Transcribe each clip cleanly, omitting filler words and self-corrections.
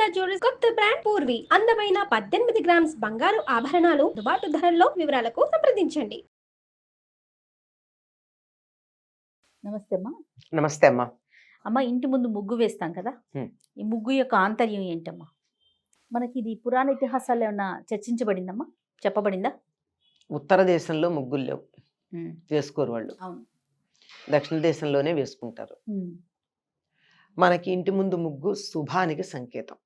Sunitha jewellers కొత్త brand Purvi అందమైన 18 grams బంగారు ఆభరణాలు దుబాటు ధరల్లో. వివరాలకు సంప్రదించండి. నమస్తే అమ్మా. నమస్తే అమ్మా. అమ్మ, ఇంటి ముందు ముగ్గు వేస్తాం కదా, ఈ ముగ్గు యొక్క ఆంతర్యం ఏంటమ్మా? మనకి ఇది పురాణ ఇతిహాసాలు ఏమన్నా చర్చించబడిందమ్మా, చెప్పబడిందా? ఉత్తర దేశంలో ముగ్గులు లేవు, వేసుకోరు వాళ్ళు. అవును, దక్షిణ దేశంలోనే వేసుకుంటారు. మనకి ఇంటి ముందు ముగ్గు శుభానికి సంకేతం.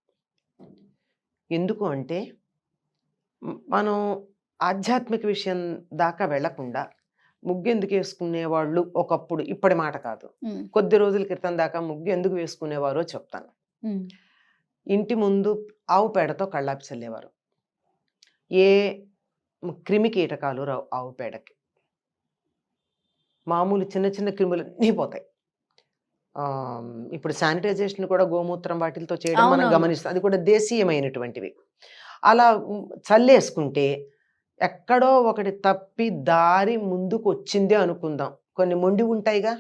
ఎందుకు అంటే మనం ఆధ్యాత్మిక విషయం దాకా వెళ్లకుండా ముగ్గు ఎందుకు వేసుకునేవాళ్ళు ఒకప్పుడు, ఇప్పటి మాట కాదు, కొద్ది రోజుల క్రితం దాకా ముగ్గు ఎందుకు వేసుకునేవారో చెప్తాను. ఇంటి ముందు ఆవు పేడతో కళ్ళాపి చల్లేవారు. ఏ క్రిమి కీటకాలు రావు ఆవు పేడకి. మామూలు చిన్న చిన్న క్రిములన్నీ పోతాయి. ఇప్పుడు శానిటైజేషన్ కూడా గోమూత్రం వాటితో చేయడం మనం గమనిస్తాం. అది కూడా దేశీయమైనటువంటివి. అలా చల్లేసుకుంటే ఎక్కడో ఒకటి తప్పి దారి ముందుకు వచ్చిందే అనుకుందాం. కొన్ని మొండి ఉంటాయిగా,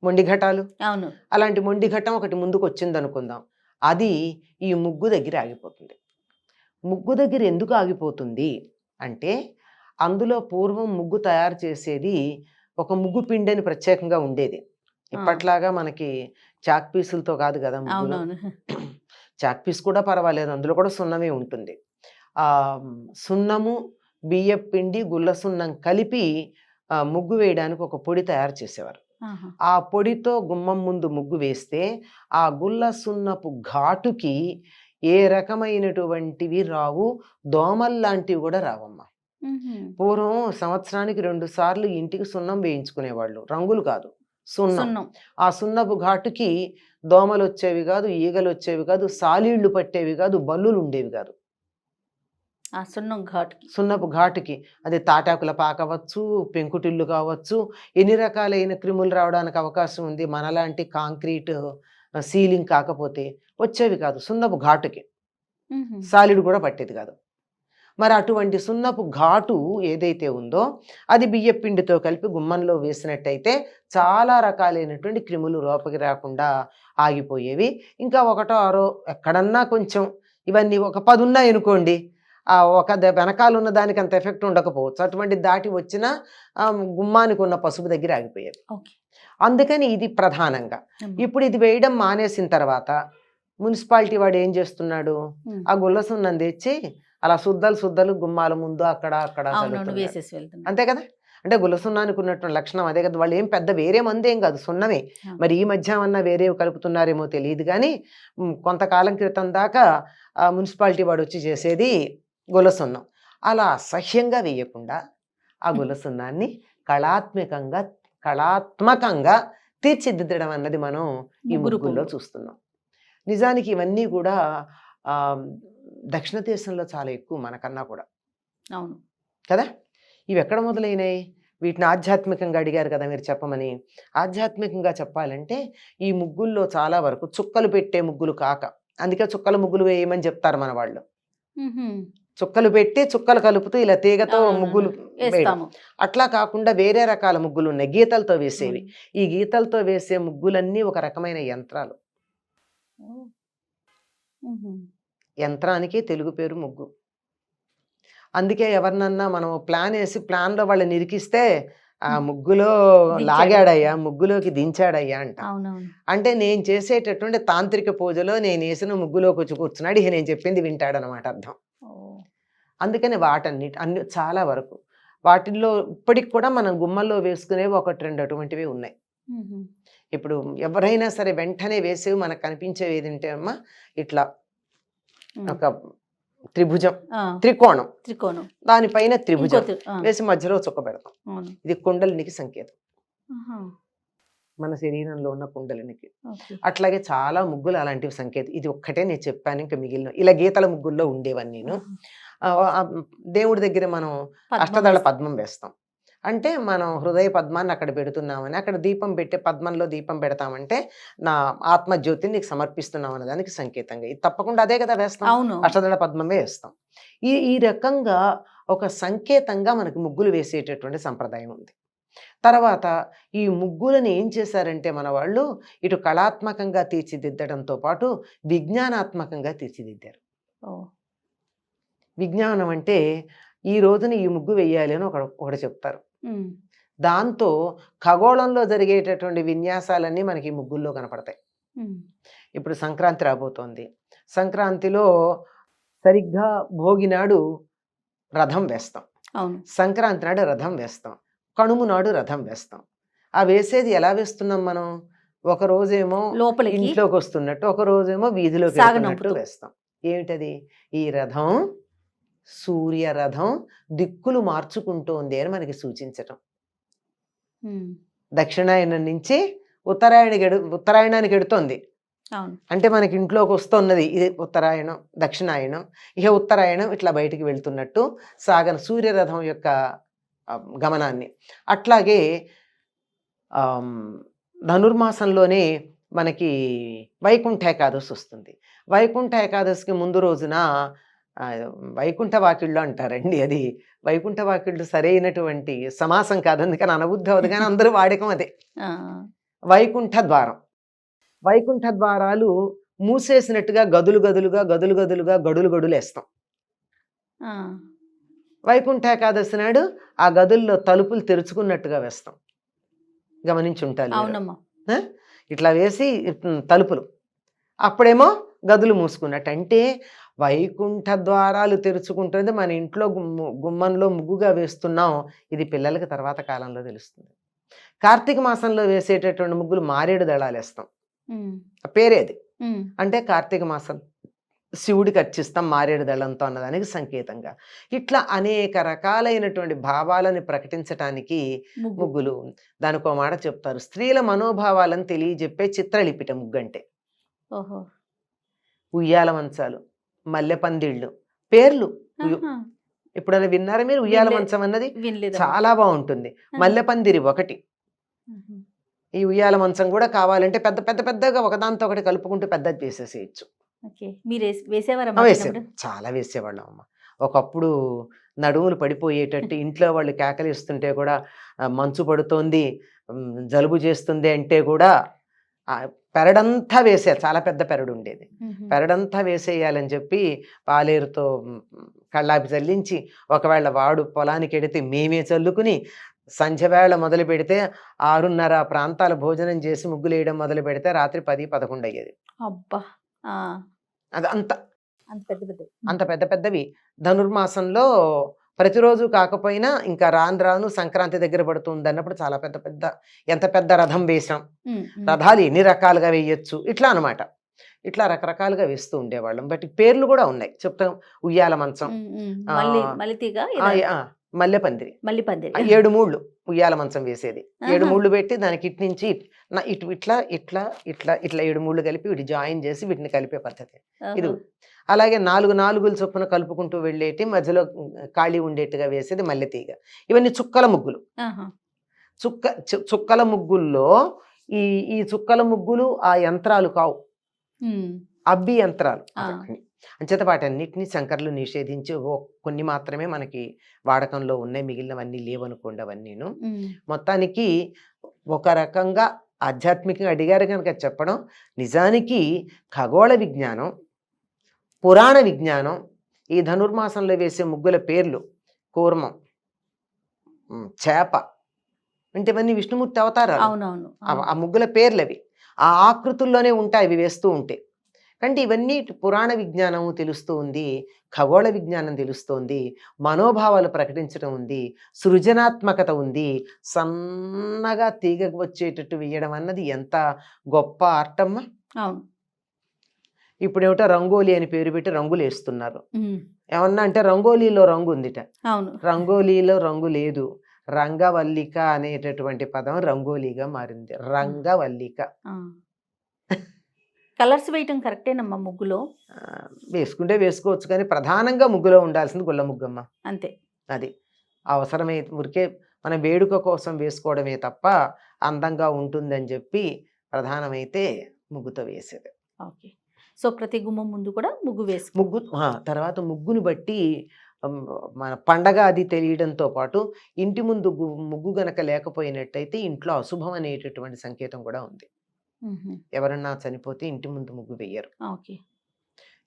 మొండి ఘటాలు. అవును, అలాంటి మొండి ఘటం ఒకటి ముందుకు వచ్చింది అనుకుందాం. అది ఈ ముగ్గు దగ్గర ఆగిపోతుంది. ముగ్గు దగ్గర ఎందుకు ఆగిపోతుంది అంటే, అందులో పూర్వం ముగ్గు తయారు చేసేది ఒక ముగ్గు పిండి అని ప్రత్యేకంగా ఉండేది. ఇప్పట్లాగా మనకి చాక్ పీసులతో కాదు కదా ముగ్గులు. చాక్ పీస్ కూడా పర్వాలేదు, అందులో కూడా సున్నమే ఉంటుంది. సున్నము, బియ్య పిండి, గుల్ల సున్నం కలిపి ముగ్గు వేయడానికి ఒక పొడి తయారు చేసేవారు. ఆ పొడితో గుమ్మం ముందు ముగ్గు వేస్తే ఆ గుల్ల సున్నపు ఘాటుకి ఏ రకమైనటువంటివి రావు, దోమల్లాంటివి కూడా రావమ్మా. పూర్వం సంవత్సరానికి 2 సార్లు ఇంటికి సున్నం వేయించుకునేవాళ్ళు, రంగులు కాదు, సున్నం. ఆ సున్నపు ఘాటుకి దోమలు వచ్చేవి కాదు, ఈగలు వచ్చేవి కాదు, సాలీళ్లు పట్టేవి కాదు, బల్లులు ఉండేవి కాదు. ఆ సున్నపు ఘాటుకి అది తాటాకుల పాకవచ్చు, పెంకుటిల్లు కావచ్చు, ఎన్ని రకాలైన క్రిములు రావడానికి అవకాశం ఉంది. మనలాంటి కాంక్రీట్ సీలింగ్ కాకపోతే వచ్చేవి కాదు. సున్నపు ఘాటుకి సాలిడ్ కూడా పట్టేది కాదు. మరి అటువంటి సున్నపు ఘాటు ఏదైతే ఉందో అది బియ్య పిండితో కలిపి గుమ్మంలో వేసినట్టయితే చాలా రకాలైనటువంటి క్రిములు లోపలికి రాకుండా ఆగిపోయేవి. ఇంకా ఒకటో ఆరో ఎక్కడన్నా కొంచెం, ఇవన్నీ ఒక 10 ఉన్నాయనుకోండి, ఒక వెనకాల ఉన్న దానికి అంత ఎఫెక్ట్ ఉండకపోవచ్చు. అటువంటి దాటి వచ్చిన గుమ్మానికి ఉన్న పసుపు దగ్గర ఆగిపోయేది. అందుకని ఇది ప్రధానంగా. ఇప్పుడు ఇది వేయడం మానేసిన తర్వాత మున్సిపాలిటీ వాడు ఏం చేస్తున్నాడు, ఆ గుల్ల సున్నం తెచ్చి అలా సుద్దలు గుమ్మాల ముందు అక్కడ అంతే కదా. అంటే గుల్ల సున్నానికి ఉన్నటువంటి లక్షణం అదే కదా. వాళ్ళు ఏం పెద్ద వేరే మందేం కాదు, సున్నమే. మరి ఈ మధ్య ఏమన్నా వేరే కలుపుతున్నారేమో తెలియదు కానీ కొంతకాలం క్రితం దాకా మున్సిపాలిటీ వాడు వచ్చి చేసేది గుల్ల సున్నం. అలా అసహ్యంగా వేయకుండా ఆ గుల్ల సున్నాన్ని కళాత్మకంగా తీర్చిదిద్దడం అన్నది మనం ఈ ముగ్గుల్లో చూస్తున్నాం. నిజానికి ఇవన్నీ కూడా దక్షిణ దేశంలో చాలా ఎక్కువ మనకన్నా కూడా. అవును కదా. ఇవి ఎక్కడ మొదలైనాయి? వీటిని ఆధ్యాత్మికంగా అడిగారు కదా మీరు చెప్పమని. ఆధ్యాత్మికంగా చెప్పాలంటే ఈ ముగ్గుల్లో చాలా వరకు చుక్కలు పెట్టే ముగ్గులు కాక, అందుకే చుక్కల ముగ్గులు వేయమని చెప్తారు మన వాళ్ళు. చుక్కలు పెట్టి చుక్కలు కలుపుతూ ఇలా తీగతో ముగ్గులు వేయడం. అట్లా కాకుండా వేరే రకాల ముగ్గులు ఉన్నాయి, గీతలతో వేసేవి. ఈ గీతలతో వేసే ముగ్గులన్నీ ఒక రకమైన యంత్రాలు. యంత్రానికి తెలుగు పేరు ముగ్గు. అందుకే ఎవరినన్నా మనం ప్లాన్ వేసి ప్లాన్లో వాళ్ళని ఇరికిస్తే ఆ ముగ్గులో లాగాడయ్యా, ముగ్గులోకి దించాడయ్యా అంట. అంటే నేను చేసేటటువంటి తాంత్రిక పూజలో నేను వేసిన ముగ్గులోకి వచ్చి కూర్చున్నాడు, ఇక నేను చెప్పింది వింటాడనమాట అర్థం. అందుకని అన్ని చాలా వరకు వాటిల్లో ఇప్పటికి కూడా మనం గుమ్మల్లో వేసుకునేవి 1-2 అటువంటివి ఉన్నాయి. ఇప్పుడు ఎవరైనా సరే వెంటనే వేసేవి మనకు కనిపించేవి ఏదంటే అమ్మా, ఇట్లా ఒక త్రిభుజం, త్రికోణం, దానిపైన త్రిభుజం వేసి మధ్యలో చుక్క పెడతాం. ఇది కుండలినికి సంకేతం, మన శరీరంలో ఉన్న కుండలినికి. అట్లాగే చాలా ముగ్గులు అలాంటివి సంకేతం. ఇది ఒక్కటే నేను చెప్పాను, ఇంకా మిగిలిన ఇలా గీతల ముగ్గుల్లో ఉండేవన్నీ. దేవుడి దగ్గర మనం అష్టదళ పద్మం వేస్తాం అంటే మనం హృదయ పద్మాన్ని అక్కడ పెడుతున్నామని, అక్కడ దీపం పెట్టే పద్మంలో దీపం పెడతామంటే నా ఆత్మజ్యోతిని నీకు సమర్పిస్తున్నాం అనే దానికి సంకేతంగా. ఇది తప్పకుండా అదే కదా వేస్తాం, అష్టదళ పద్మమే వేస్తాం. ఈ రకంగా ఒక సంకేతంగా మనకి ముగ్గులు వేసేటటువంటి సంప్రదాయం ఉంది. తర్వాత ఈ ముగ్గులని ఏం చేశారంటే మన వాళ్ళు ఇటు కళాత్మకంగా తీర్చిదిద్దడంతో పాటు విజ్ఞానాత్మకంగా తీర్చిదిద్దారు. ఓ విజ్ఞానం అంటే ఈ రోజున ఈ ముగ్గు వేయాలి అని ఒకటి చెప్తారు. ఉమ్, దాంతో ఖగోళంలో జరిగేటటువంటి విన్యాసాలన్నీ మనకి ఈ ముగ్గుల్లో కనపడతాయి. ఉమ్, ఇప్పుడు సంక్రాంతి రాబోతోంది. సంక్రాంతిలో సరిగ్గా భోగి నాడు రథం వేస్తాం, అవును సంక్రాంతి నాడు రథం వేస్తాం, కనుమ నాడు రథం వేస్తాం. ఆ వేసేది ఎలా వేస్తున్నాం మనం? ఒక రోజేమో లోపలికి ఇంట్లోకి వస్తున్నట్టు, ఒక రోజేమో వీధిలోకి సాగనంపుతూ. వెళ్తున్నట్టు వేస్తాం. ఏమిటది? ఈ రథం సూర్య రథం దిక్కులు మార్చుకుంటోంది అని మనకి సూచించటం. ఉమ్, దక్షిణాయనం నుంచి ఉత్తరాయణానికి ఎడుతోంది అవును అంటే మనకి ఇంట్లోకి వస్తున్నది ఇది ఉత్తరాయణం, దక్షిణాయనం. ఇక ఉత్తరాయణం ఇట్లా బయటికి వెళ్తున్నట్టు సూర్యరథం యొక్క గమనాన్ని. అట్లాగే ధనుర్మాసంలోనే మనకి వైకుంఠ ఏకాదశి వస్తుంది. వైకుంఠ ఏకాదశికి ముందు రోజున వైకుంఠ వాకిళ్ళు అంటారండి. అది వైకుంఠ వాకిళ్ళు సరైనటువంటి సమాసం కాదు, అందుకని అనబుద్ధి అవదు, కానీ అందరూ వాడకం అదే. ఆ, వైకుంఠ ద్వారం, వైకుంఠ ద్వారాలు మూసేసినట్టుగా గదులు గదులుగా గడులు వేస్తాం. ఆ, వైకుంఠ ఏకాదశి నాడు ఆ గదుల్లో తలుపులు తెరుచుకున్నట్టుగా వేస్తాం. గమనించి ఉంటారు. అవునమ్మా ఇట్లా వేసి తలుపులు, అప్పుడేమో గదులు మూసుకున్నట్టు. అంటే వైకుంఠ ద్వారాలు తెరుచుకుంటుంది, మన ఇంట్లో గుమ్మంలో ముగ్గుగా వేస్తున్నాం. ఇది పిల్లలకి తర్వాత కాలంలో తెలుస్తుంది. కార్తీక మాసంలో వేసేటటువంటి ముగ్గులు మారేడు దళాలు వేస్తాం. ఉమ్, ఆ పేరేది ఉమ్, అంటే కార్తీక మాసం శివుడికి అర్చిస్తాం మారేడు దళంతో అన్నదానికి సంకేతంగా. ఇట్లా అనేక రకాలైనటువంటి భావాలని ప్రకటించటానికి ముగ్గు ముగ్గులు. దానికో మాట చెప్తారు, స్త్రీల మనోభావాలను తెలియజెప్పే చిత్రలిపిట ముగ్గు అంటే. ఓహో ఉయ్యాల మంచాలు, మల్లె పందిళ్ళు, పేర్లు. ఆహా, ఎప్పుడైనా విన్నారా మీరు? ఉయ్యాల వినలేదు. మంచం అన్నది వినలేదు చాలా బాగుంటుంది. మల్లె పందిరి ఒకటి. ఈ ఉయ్యాల మంచం కూడా కావాలంటే పెద్దగా ఒకదాంతో ఒకటి కలుపుకుంటూ పెద్దది చేసేసేయచ్చు. ఓకే మీరు వేసేవారమ్మా వేసే చిన్నప్పుడు? చాలా వేసేవాళ్ళం అమ్మ. ఒకప్పుడు నడుములు పడిపోయేటట్టు ఇంట్లో వాళ్ళు కేకలిస్తుంటే కూడా మంచు పడుతోంది, జలుబు చేస్తుంది అంటే కూడా పెరడంతా వేసేయాలి. చాలా పెద్ద పెరడు ఉండేది, ఉహు, పెరడంతా వేసేయాలని చెప్పి పాలేరుతో కళ్ళాపి చల్లించి, ఒకవేళ వాడు పొలానికి ఎడితే మేమే చల్లుకుని సంధ్యవేళ మొదలు పెడితే 6:30 ప్రాంతాల భోజనం చేసి ముగ్గులు వేయడం మొదలు పెడితే రాత్రి 10-11 అయ్యేది. అబ్బా ఆ, అది అంత అంత పెద్ద పెద్ద అంత పెద్దవి. ధనుర్మాసంలో ప్రతిరోజు కాకపోయినా ఇంకా రాను సంక్రాంతి దగ్గర పడుతుంది అన్నప్పుడు చాలా ఎంత పెద్ద రథం వేసాం, రథాలు ఎన్ని రకాలుగా వేయచ్చు, ఇట్లా అనమాట. ఇట్లా రకరకాలుగా వేస్తూ ఉండేవాళ్ళం. బట్ పేర్లు కూడా ఉన్నాయి చెప్తాం. ఉయ్యాల మంచం, మల్లె పందిరి, మళ్ళీ పందిరి 7 మూళ్ళు ఉయ్యాల మంచం వేసేది. 7 మూళ్ళు పెట్టి దానికి ఇటు నుంచి ఇట్లా 7 మూళ్ళు కలిపి వీటి జాయిన్ చేసి వీటిని కలిపే పద్ధతి ఇది. అలాగే 4 నాలుగులు చొప్పున కలుపుకుంటూ వెళ్ళేటి, మధ్యలో ఖాళీ ఉండేట్టుగా వేసేది మల్లె తీగ. ఇవన్నీ చుక్కల ముగ్గులు. చుక్కల ముగ్గుల్లో ఈ చుక్కల ముగ్గులు ఆ యంత్రాలు కావు, అబ్బి యంత్రాలు. అంచేత వాటన్నిటిని శంకర్లు నిషేధించి కొన్ని మాత్రమే మనకి వాడకంలో ఉన్నాయి, మిగిలినవన్నీ లేవనుకోండి అవన్నీను. మొత్తానికి ఒక రకంగా ఆధ్యాత్మికంగా అడిగారు కనుక చెప్పడం, నిజానికి ఖగోళ విజ్ఞానం, పురాణ విజ్ఞానం, ఈ ధనుర్మాసంలో వేసే ముగ్గుల పేర్లు కూర్మం, చేప అంటే ఇవన్నీ విష్ణుమూర్తి అవతారాలు. ఆ ముగ్గుల పేర్లు అవి ఆ ఆకృతుల్లోనే ఉంటాయి అవి వేస్తూ ఉంటే. అంటే ఇవన్నీ పురాణ విజ్ఞానం తెలుస్తూ ఉంది, ఖగోళ విజ్ఞానం తెలుస్తోంది, మనోభావాలు ప్రకటించడం ఉంది, సృజనాత్మకత ఉంది. సన్నగా తీగకు వచ్చేటట్టు వేయడం అన్నది ఎంత గొప్ప ఆర్టమ్మా. ఇప్పుడు ఏమిటో రంగోలీ అని పేరు పెట్టి రంగులు వేస్తున్నారు. ఏమన్నా అంటే రంగోలీలో రంగు ఉందిట, రంగోలీలో రంగు లేదు. రంగవల్లిక అనేటటువంటి పదం రంగోలీగా మారింది. రంగవల్లిక. కలర్స్ వేయటం కరెక్టేనమ్మా ముగ్గులో? వేసుకుంటే వేసుకోవచ్చు, కానీ ప్రధానంగా ముగ్గులో ఉండాల్సింది గుల్ల ముగ్గమ్మ. అంతే, అది అవసరమే. ఊరికే మన వేడుక కోసం వేసుకోవడమే తప్ప అందంగా ఉంటుందని చెప్పి ప్రధానమైతే ముగ్గుతో వేసేది. ఓకే. సో ప్రతి గుమ్మం ముందు కూడా ముగ్గు తర్వాత ముగ్గుని బట్టి మన పండగ అది తెలియడంతో పాటు ఇంటి ముందు ముగ్గు గనక లేకపోయినట్టయితే ఇంట్లో అశుభం అనేటటువంటి సంకేతం కూడా ఉంది. ఎవరన్నా చనిపోతే ఇంటి ముందు ముగ్గు వెయ్యరు. ఓకే.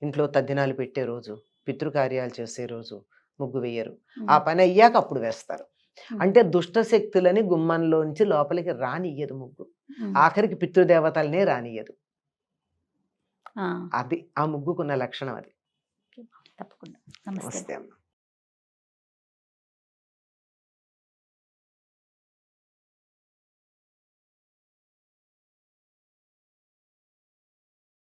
ఇంట్లో తద్దినాలు పెట్టే రోజు, పితృకార్యాలు చేసే రోజు ముగ్గు వెయ్యరు. ఆ పని అయ్యాక అప్పుడు వేస్తారు. అంటే దుష్ట శక్తులని గుమ్మంలోంచి లోపలికి రానియ్యదు ముగ్గు. ఆఖరికి పితృదేవతలనే రానియ్యదు. అది ఆ ముగ్గుకున్న లక్షణం అది. తప్పకుండా. నమస్తే. నమస్తే అమ్మ.